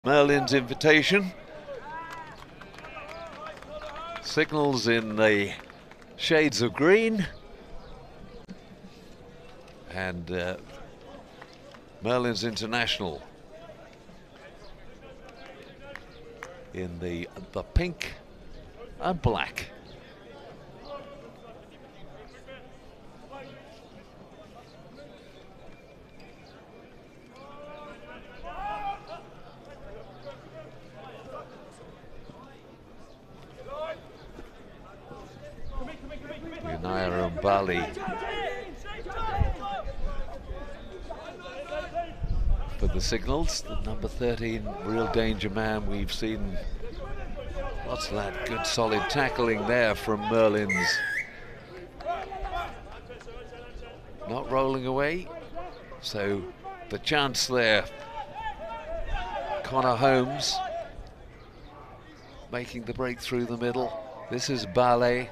Merlins invitation. Signals in the shades of green. And Merlins International in the pink and black. And Bali for the signals. The number 13 real danger man. We've seen lots of that good solid tackling there from Merlins. Not rolling away, so the chance there. Connor Holmes making the break through the middle. This is Ballet.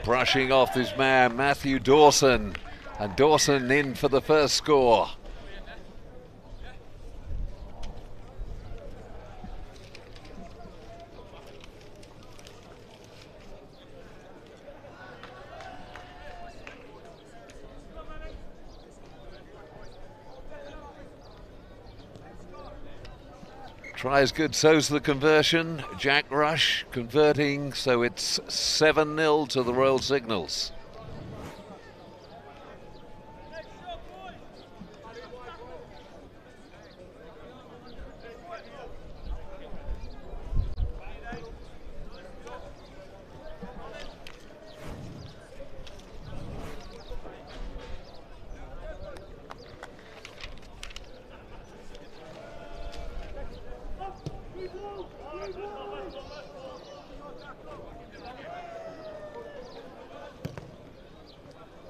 Brushing off this man, Matthew Dawson, and Dawson in for the first score. Tries good, so's the conversion. Jack Rush converting, so it's 7-0 to the Royal Signals.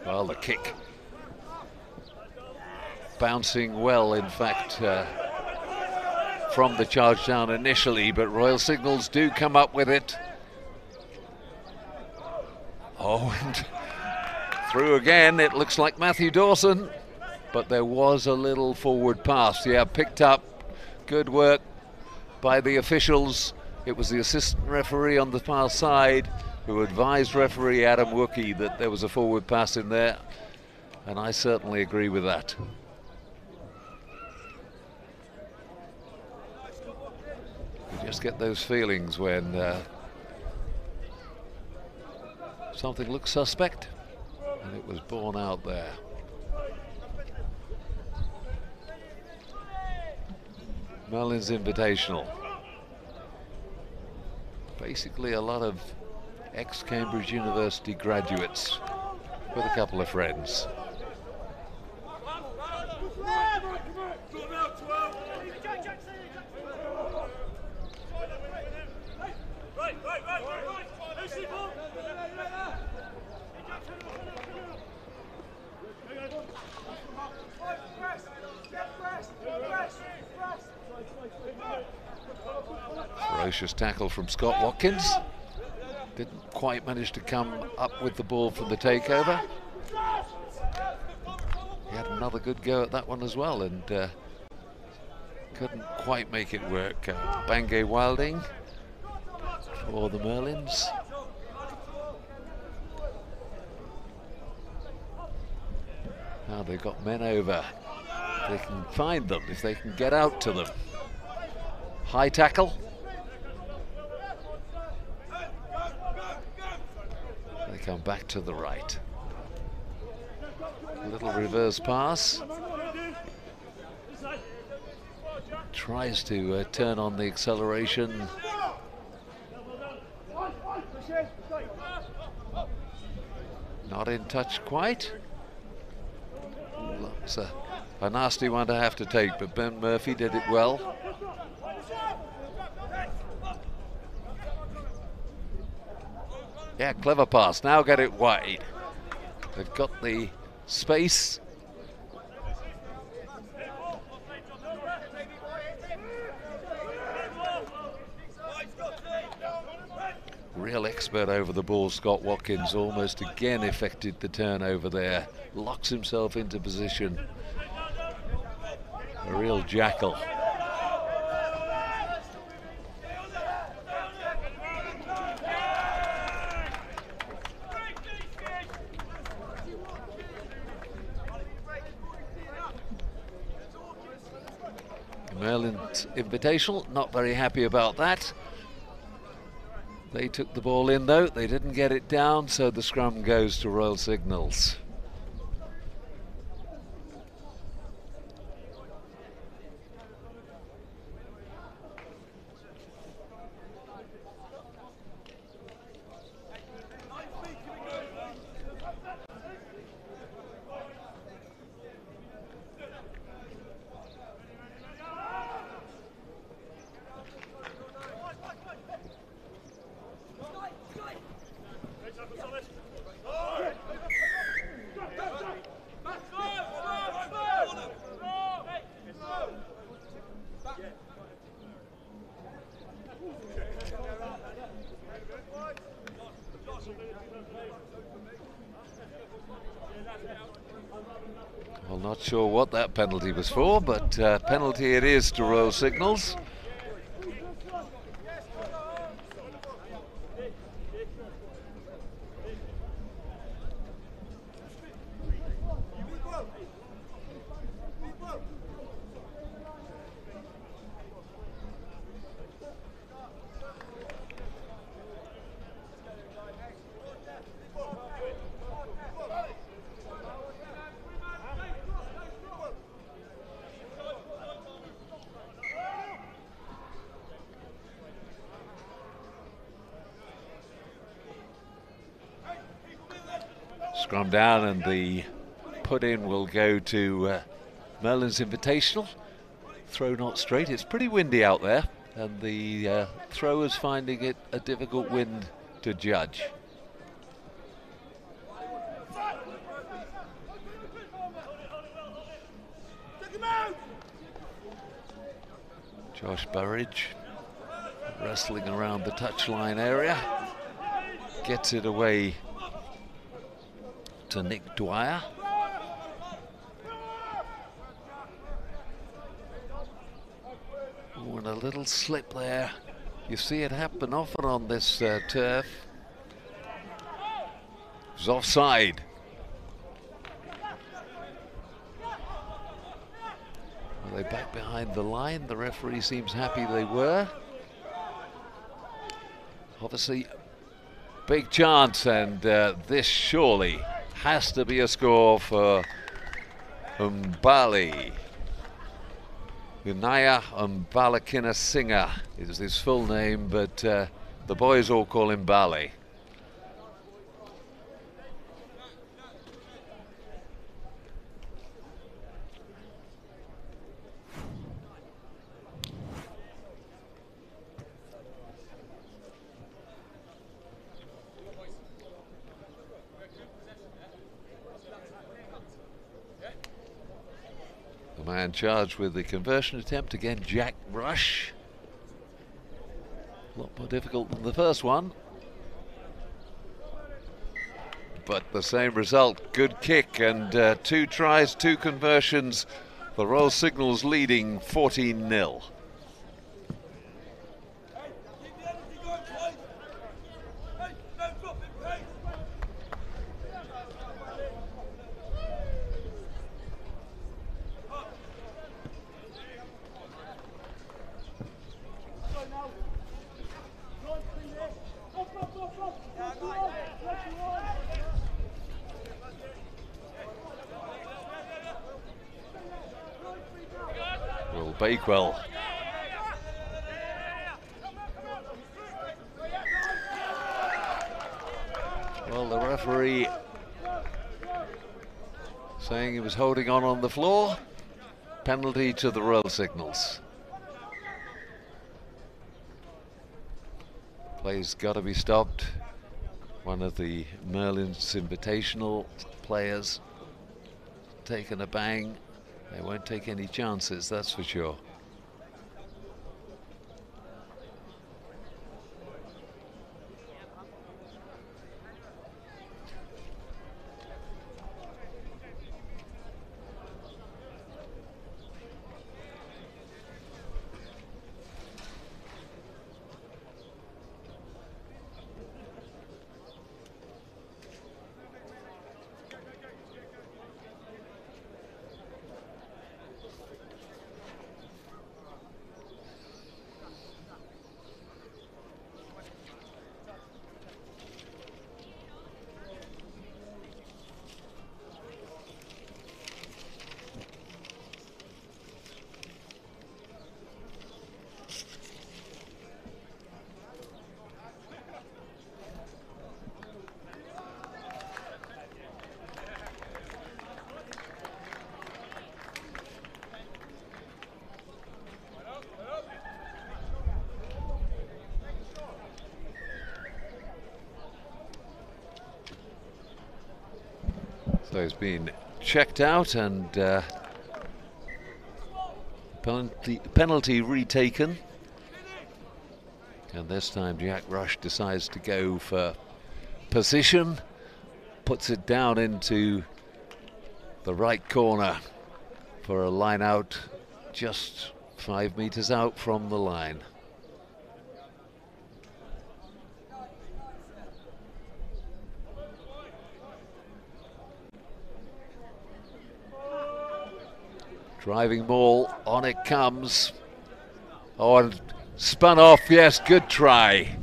Well, the kick bouncing well, in fact, from the charge down initially, but Royal Signals do come up with it. Oh, and through again, it looks like Matthew Dawson, but there was a little forward pass. Yeah, picked up, good work by the officials. It was the assistant referee on the far side who advised referee Adam Wookey that there was a forward pass in there, and I certainly agree with that. You just get those feelings when something looks suspect, and it was borne out there. Merlins Invitational. Basically a lot of ex-Cambridge University graduates with a couple of friends. Ferocious tackle from Scott Watkins. Didn't quite manage to come up with the ball from the takeover. He had another good go at that one as well, and couldn't quite make it work. Bangay Wilding for the Merlins. Now they've got men over. They can find them if they can get out to them. High tackle. They come back to the right. A little reverse pass. Tries to turn on the acceleration. Not in touch quite. It's a nasty one to have to take, but Ben Murphy did it well. Yeah, clever pass. Now get it wide. They've got the space. tackle expert over the ball, Scott Watkins, almost again affected the turnover there. Locks himself into position. A real jackal. Merlins Invitational, not very happy about that. They took the ball in though, they didn't get it down, so the scrum goes to Royal Signals. Well, not sure what that penalty was for, but penalty it is to Royal Signals. Scrum down, and the put in will go to Merlins Invitational. Throw not straight. It's pretty windy out there, and the throwers finding it a difficult wind to judge. Josh Burridge wrestling around the touchline area, gets it away to Nick Dwyer. Oh, and a little slip there. You see it happen often on this turf. It was offside. Are they back behind the line? The referee seems happy they were. Obviously, big chance, and this surely has to be a score for Umbali. Unaya Umbalakina Singha is his full name, but the boys all call him Bali. The man charged with the conversion attempt, again Jack Rush. A lot more difficult than the first one, but the same result. Good kick, and 2 tries, 2 conversions. The Royal Signals leading 14-0. Will Bakewell. Well, the referee saying he was holding on the floor. Penalty to the Royal Signals. Play's got to be stopped. One of the Merlins Invitational players taken a bang. They won't take any chances, that's for sure. So he's been checked out and penalty retaken. And this time Jack Rush decides to go for position, puts it down into the right corner for a line out just 5 meters out from the line. Driving ball, on it comes. Oh, and spun off, yes, good try.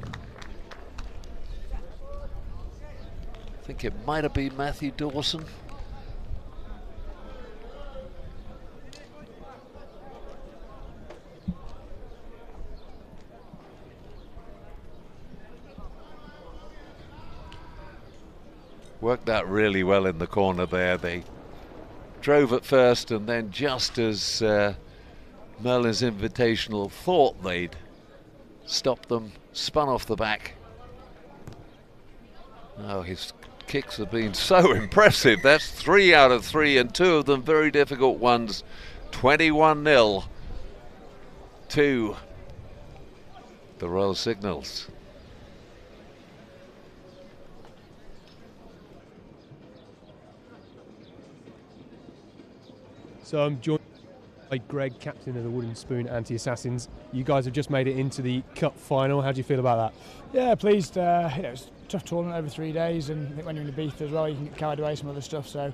I think it might have been Matthew Dawson. Worked that really well in the corner there. They drove at first, and then just as Merlin's Invitational thought they'd stop them, spun off the back. Oh, his kicks have been so impressive. That's 3 out of 3, and 2 of them very difficult ones. 21-0 to the Royal Signals. So I'm joined by Greg, captain of the Wooden Spoon Anti-Assassins. You guys have just made it into the Cup final. How do you feel about that? Yeah, pleased. It's a tough tournament over 3 days, and I think when you're in Ibiza as well, you can get carried away some other stuff. So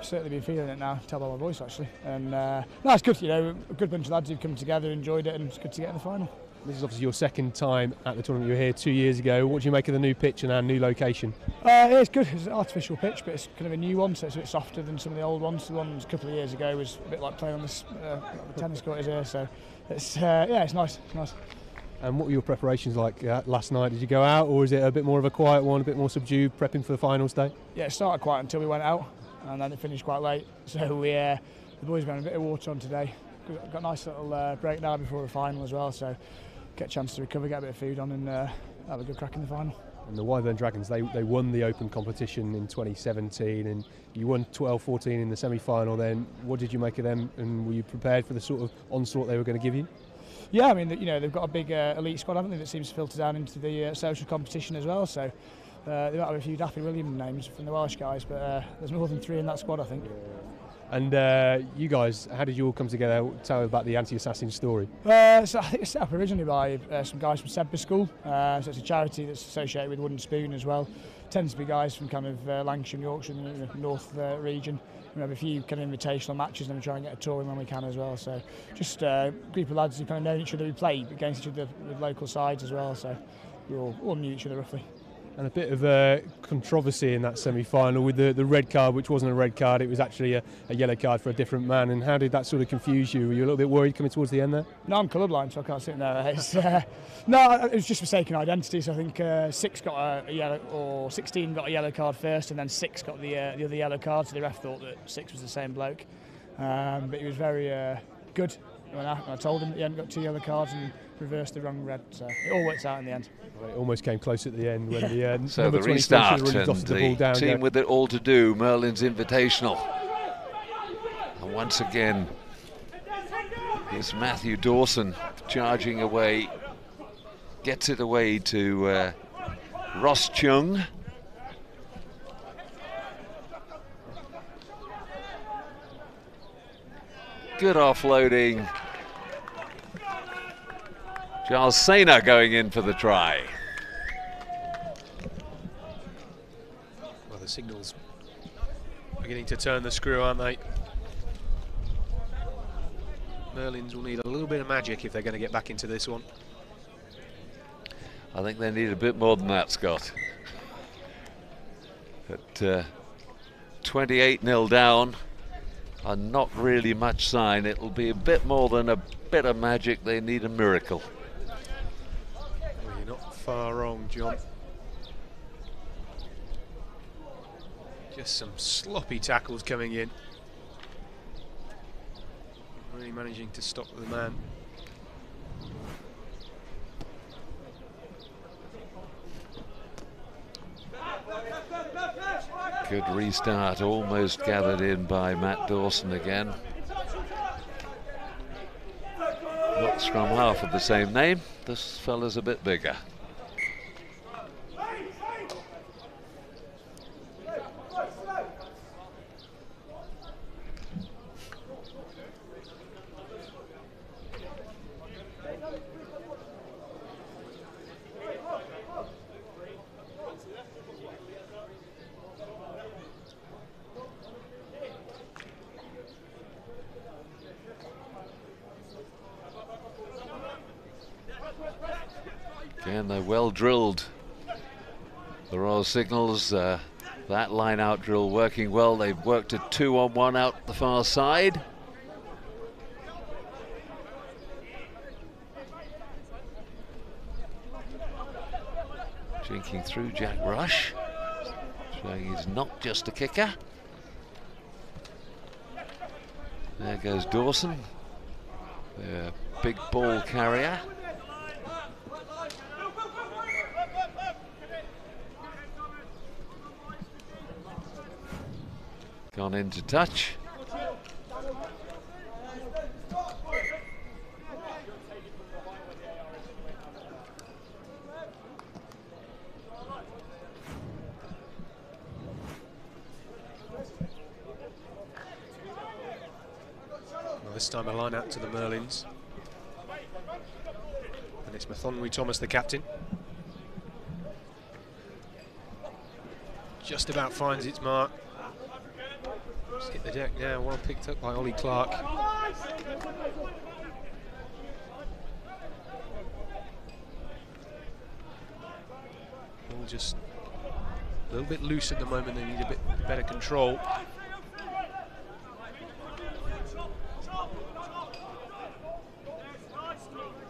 I've certainly been feeling it now. Tell by my voice actually. And no, it's good. You know, a good bunch of lads who've come together, enjoyed it, and it's good to get in the final. This is obviously your second time at the tournament. You were here 2 years ago. What do you make of the new pitch and our new location? It's good. It's an artificial pitch, but it's kind of a new one, so it's a bit softer than some of the old ones. The ones a couple of years ago was a bit like playing on this the tennis court is here. So it's yeah, it's nice. It's nice. And what were your preparations like last night? Did you go out, or is it a bit more of a quiet one, a bit more subdued, prepping for the finals day? Yeah, it started quiet until we went out, and then it finished quite late. So we the boys got a bit of water on today. Got a nice little break now before the final as well. So get a chance to recover, get a bit of food on, and have a good crack in the final. And the Wyvern Dragons, they won the Open competition in 2017, and you won 12-14 in the semi-final then. What did you make of them, and were you prepared for the sort of onslaught they were going to give you? Yeah, I mean, you know, they've got a big elite squad, haven't they, that seems to filter down into the social competition as well. So they might have a few Daffy Williams names from the Welsh guys, but there's more than 3 in that squad, I think. And you guys, how did you all come together? Tell me about the Anti-Assassin story. So I think it's set up originally by some guys from Sedbergh School. So it's a charity that's associated with Wooden Spoon as well. Tends to be guys from kind of Lancashire and Yorkshire, the North region. We have a few kind of invitational matches, and we try and get a tour in when we can as well. So just a group of lads who kind of know each other, who play against each other with local sides as well. So we all knew each other roughly. And a bit of controversy in that semi-final with the red card, which wasn't a red card, it was actually a yellow card for a different man. And how did that sort of confuse you? Were you a little bit worried coming towards the end there? No, I'm colourblind, so I can't sit in there. No, it was just mistaken identity. So I think 6 got a yellow, or 16 got a yellow card first, and then 6 got the other yellow card. So the ref thought that 6 was the same bloke. But he was very good when I told him that he hadn't got 2 yellow cards and reversed the wrong red. So it all worked out in the end. It almost came close at the end when the so the restart really and the team with it all to do, Merlin's Invitational. And once again, here's Matthew Dawson charging away, gets it away to Ross Chung. Good offloading. Charles Sainer going in for the try. Well, the Signals beginning to turn the screw, aren't they? Merlins will need a little bit of magic if they're going to get back into this one. I think they need a bit more than that, Scott. At 28-0 down, and not really much sign. It'll be a bit more than a bit of magic. They need a miracle. Well, you're not far wrong, John. Just some sloppy tackles coming in. Really managing to stop the man. Good restart, almost gathered in by Matt Dawson again. Not scrum half of the same name, this fella's a bit bigger. Again, they're well drilled. The Royal Signals, that line out drill working well. They've worked a 2-on-1 out the far side. Jinking through Jack Rush, showing he's not just a kicker. There goes Dawson, the big ball carrier. Gone into touch. Well, this time a line out to the Merlins. And it's Mathonwy Thomas, the captain. Just about finds its mark. Just hit the deck now, well picked up by Ollie Clark. All just a little bit loose at the moment, they need a bit better control.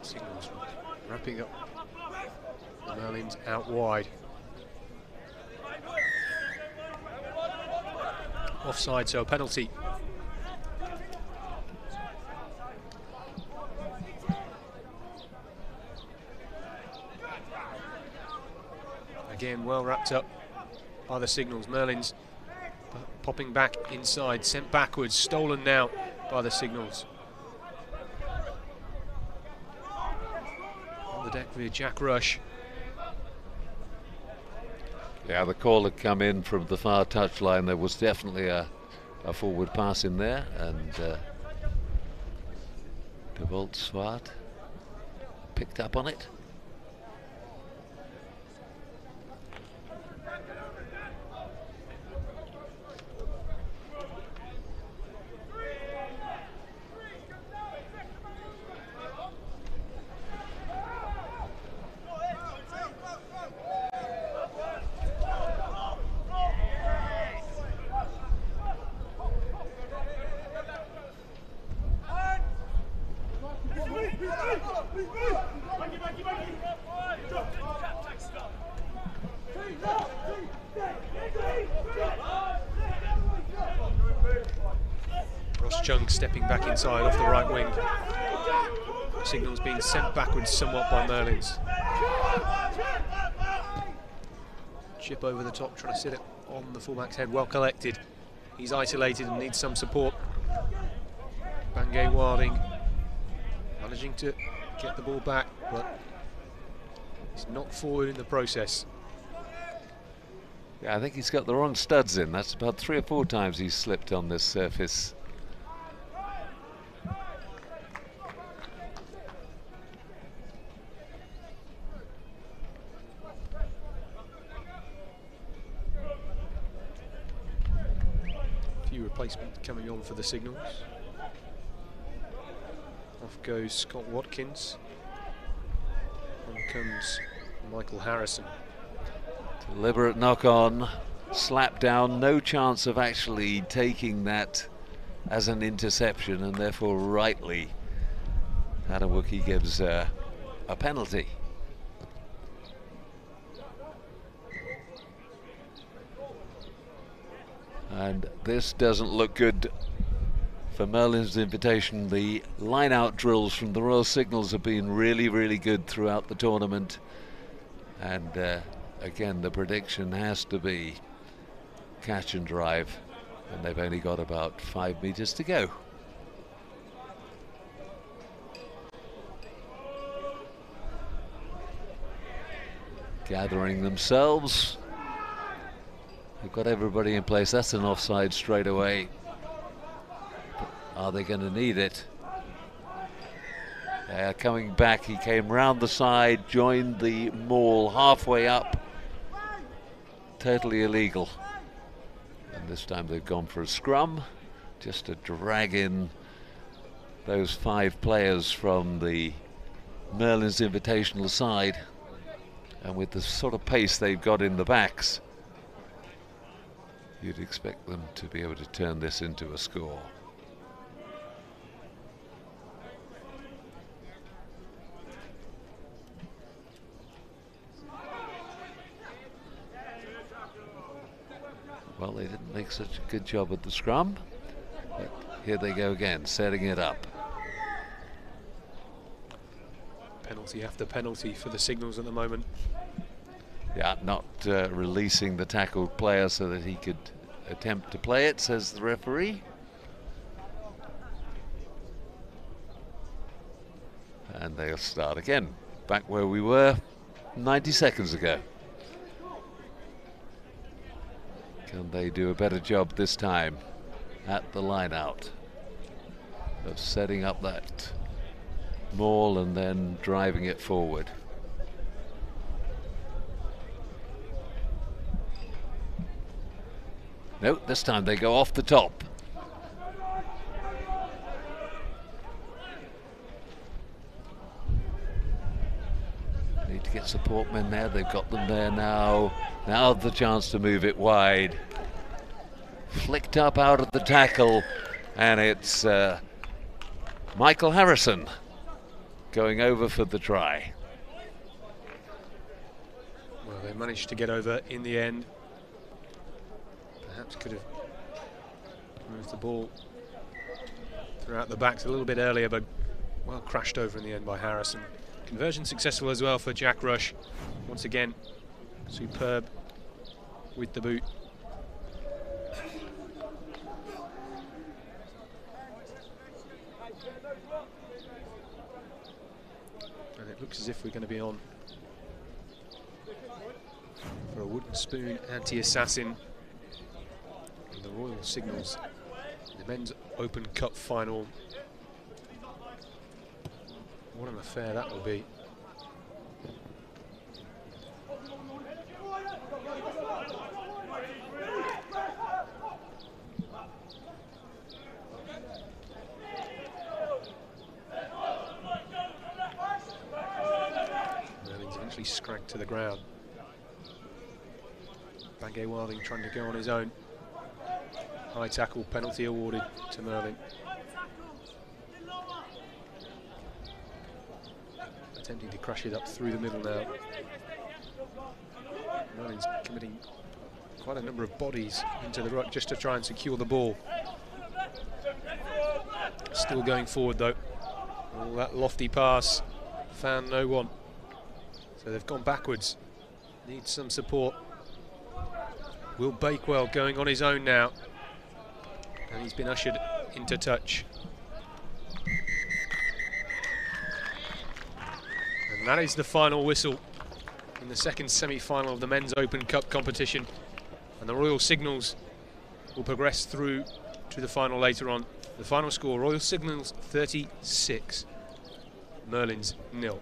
Signals wrapping up the Merlins out wide. Offside, so a penalty. Again, well wrapped up by the Signals. Merlins popping back inside, sent backwards, stolen now by the Signals. On the deck via Jack Rush. Yeah, the call had come in from the far touchline. There was definitely a forward pass in there, and De Volt Swart picked up on it. Stepping back inside off the right wing. Signals being sent backwards somewhat by Merlins. Chip over the top, trying to sit it on the fullback's head, well collected. He's isolated and needs some support. Bangay Wilding managing to get the ball back, but he's knocked forward in the process. Yeah, I think he's got the wrong studs in. That's about 3 or 4 times he's slipped on this surface. Replacement coming on for the Signals. Off goes Scott Watkins. On comes Michael Harrison. Deliberate knock on, slap down, no chance of actually taking that as an interception, and therefore rightly Adewuki gives a penalty. And this doesn't look good for Merlin's invitation. The line-out drills from the Royal Signals have been really, really good throughout the tournament. And again, the prediction has to be catch and drive, and they've only got about 5 meters to go. Gathering themselves. They've got everybody in place. That's an offside straight away. But are they going to need it? They're coming back. He came round the side, joined the maul halfway up. Totally illegal. And this time they've gone for a scrum, just to drag in those 5 players from the Merlins Invitational side. And with the sort of pace they've got in the backs, you'd expect them to be able to turn this into a score. Well, they didn't make such a good job at the scrum, but here they go again, setting it up. Penalty after penalty for the Signals at the moment. Yeah, not releasing the tackled player so that he could attempt to play it, says the referee. And they'll start again, back where we were 90 seconds ago. Can they do a better job this time at the line out of setting up that maul and then driving it forward? No, this time they go off the top. Need to get support men there. They've got them there now. Now the chance to move it wide. Flicked up out of the tackle, and it's Michael Harrison going over for the try. Well, they managed to get over in the end. Perhaps could have moved the ball throughout the backs a little bit earlier, but well crashed over in the end by Harrison. Conversion successful as well for Jack Rush. Once again, superb with the boot. And it looks as if we're going to be on for a wooden spoon anti-assassin in the Royal Signals, the Men's Open Cup final. What an affair that will be. Merlins eventually scragged to the ground. Bangay Wilding trying to go on his own. High tackle penalty awarded to Merlin. Attempting to crash it up through the middle now. Merlin's committing quite a number of bodies into the ruck just to try and secure the ball. Still going forward though. All that lofty pass found no one. So they've gone backwards. Need some support. Will Bakewell going on his own now. And he's been ushered into touch. And that is the final whistle in the second semi-final of the Men's Open Cup competition. And the Royal Signals will progress through to the final later on. The final score, Royal Signals 36, Merlins 0.